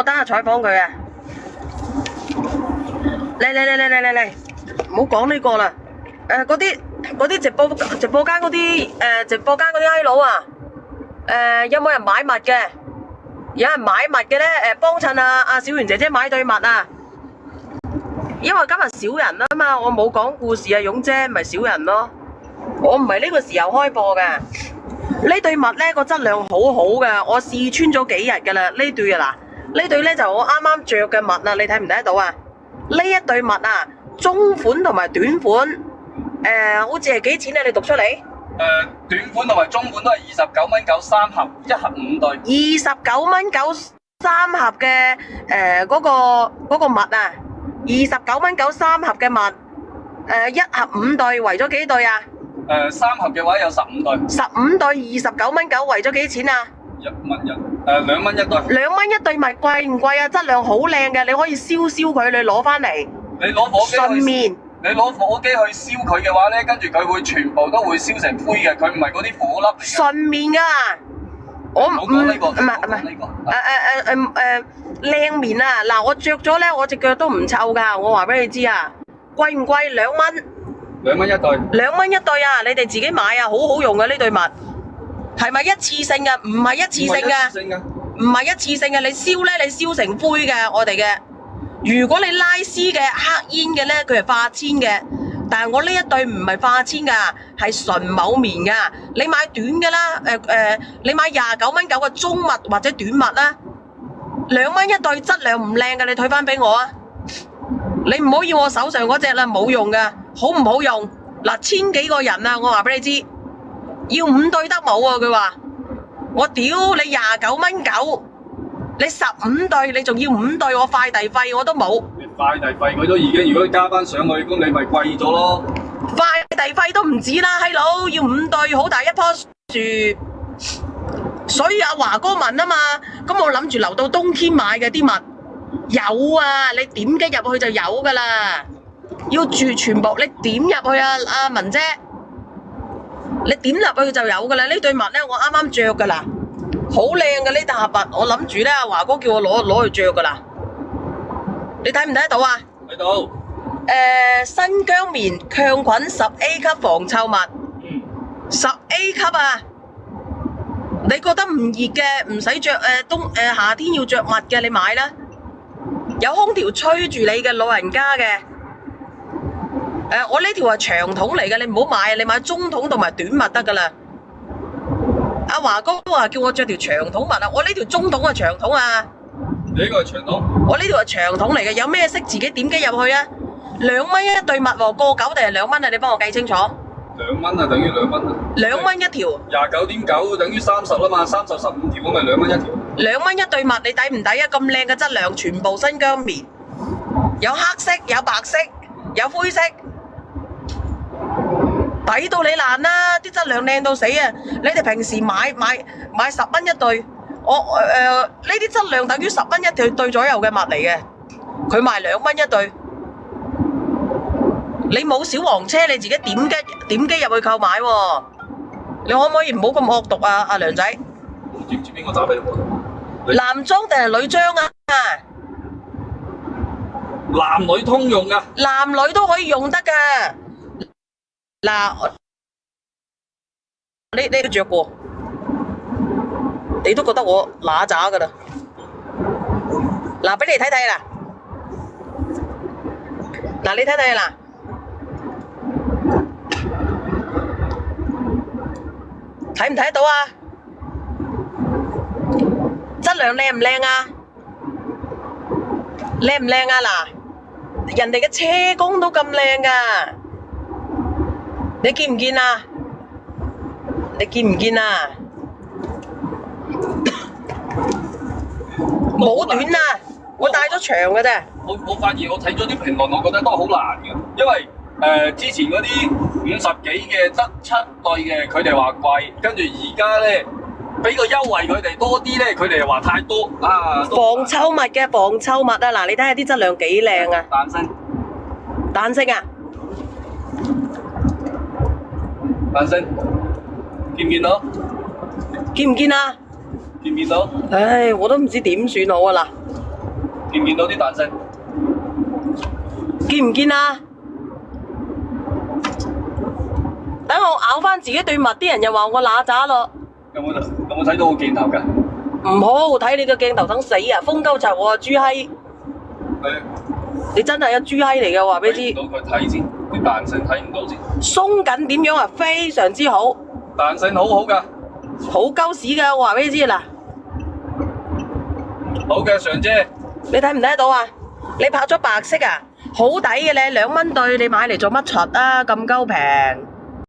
等下採訪佢啊！嚟，唔好講呢個啦。嗰啲直播間嗰啲閪佬啊，有冇人買襪嘅？有人買襪嘅咧，幫襯阿小圓姐姐買對襪啊！因為今日少人啊嘛，我冇講故事啊，勇姐咪少人咯。我唔係呢個時候開播㗎。呢對襪咧個質量好好㗎，我試穿咗幾日㗎啦。呢對啊嗱，呢對咧就我啱啱着嘅襪啊，你睇唔睇得到啊？呢一對襪啊，中款同埋短款，好似係幾錢啊？你讀出嚟。短款同埋中款都係29蚊9三盒，一盒5對。29蚊9三盒嘅嗰個襪啊，29蚊9三盒嘅襪，一盒5對，圍咗幾對啊3盒嘅話有15對。15對29蚊9，圍咗幾錢啊1蚊1，2蚊1對。2蚊一對襪貴唔貴啊？質量好靚嘅，你可以燒佢，你攞翻嚟。你攞火機順面。你攞火機去燒佢嘅話咧，跟住佢會全部都會燒成灰嘅，佢唔係嗰啲火粒嚟嘅。順面㗎，我唔講呢個，唔係呢個。靚棉啊！嗱，我着咗咧，我隻腳都唔臭㗎，我話俾你知啊。貴唔貴？2蚊。2蚊一對。2蚊一對啊！你哋自己買啊，好好用嘅呢對襪。係咪一次性㗎？唔係一次性㗎。唔係一次性嘅，你燒咧，你燒成灰嘅，我哋嘅。如果你拉絲嘅黑煙嘅咧，佢係化纖嘅，但係我呢一對唔係化纖噶，係純某棉噶。你買短嘅啦，你買29蚊9嘅中襪或者短襪啦，2蚊一對，質量唔靚嘅，你退翻俾我啊！你唔好要我手上嗰隻啦，冇用噶，好唔好用？嗱，千幾個人啊，我話俾你知，要5對得冇啊！佢話我屌你29蚊9。你15對，你仲要5對，我快遞費我都冇。快遞費佢都已經，如果加翻上去，咁你咪貴咗咯。快遞費都唔止啦，閪佬要5對，好大一棵樹。所以阿華哥問啊嘛，咁我諗住留到冬天買嘅啲襪有啊，你點擊入去就有噶啦。要住全部，你點入去啊？阿文姐，你點入去就有噶啦。呢對襪咧，我啱啱着噶啦。好靚嘅呢搭襪，我諗住咧，阿華哥叫我攞去着噶啦。你睇唔睇得到啊？睇到。新疆棉抗菌10A 級防臭襪，10A 級啊！你覺得唔熱嘅，唔使着夏天要着襪嘅，你買啦。有空調吹住你嘅老人家嘅。我呢條係長筒嚟嘅，你唔好買，你買中筒同埋短襪得噶啦。阿華哥話叫我着條長筒襪啊，我呢條中筒係長筒啊。你呢個係長筒？我呢條係長筒嚟嘅，有咩色自己點擊入去啊？2蚊一對襪喎，過9定係2蚊啊？你幫我計清楚。2蚊啊，等於2蚊啊。2蚊一條。29.9等於30啦嘛，30 15條咁咪2蚊一條。2蚊一對襪，你抵唔抵啊？咁靚嘅質量，全部新疆棉，有黑色，有白色，有灰色。抵到你爛啦！啲質量靚到死啊！你哋平時買10蚊一對，呢啲質量等於10蚊一對左右嘅襪嚟嘅，佢賣2蚊一對。你冇小黃車，你自己點擊入去購買喎。你可唔可以唔好咁惡毒啊？阿梁仔，知唔知邊個打俾我？男裝定係女裝啊？男女通用噶。男女都可以用得噶。嗱，你都着過，你都覺得我乸渣噶啦。嗱，俾你睇睇啦。嗱，你睇睇啦。睇唔睇得到啊？質量靚唔靚啊？靚唔靚啊？嗱，人哋嘅車工都咁靚噶。你見唔見啊？你見唔見啊？冇短啊！我帶咗長嘅啫。我發現我睇咗啲評論，我覺得都好難嘅，因為之前嗰啲50幾嘅得7對嘅，佢哋話貴，跟住而家咧俾個優惠佢哋多啲咧，佢哋又話太多啊。防臭襪嘅防臭襪啊！嗱，你睇下啲質量幾靚啊！彈性啊！彈性，見唔見到？見唔見啊？見唔見到？唉，我都唔知點算好啊！嗱，見唔見到啲彈性？見唔見啊？等我咬翻自己對襪，啲人又話我乸渣咯。有冇睇到個鏡頭㗎？唔好睇你個鏡頭等死啊！風鳩柒我啊豬閪，你真係一豬閪嚟嘅，話俾你知。睇唔到佢睇先，啲彈性睇唔到先。鬆緊點樣啊？非常之好，彈性好好㗎。好鳩屎㗎！我話俾你知嗱，好嘅，常姐。你睇唔睇得到啊？你拍咗白色啊？好抵嘅咧，2蚊對，你買嚟做乜柒啊？咁鳩平。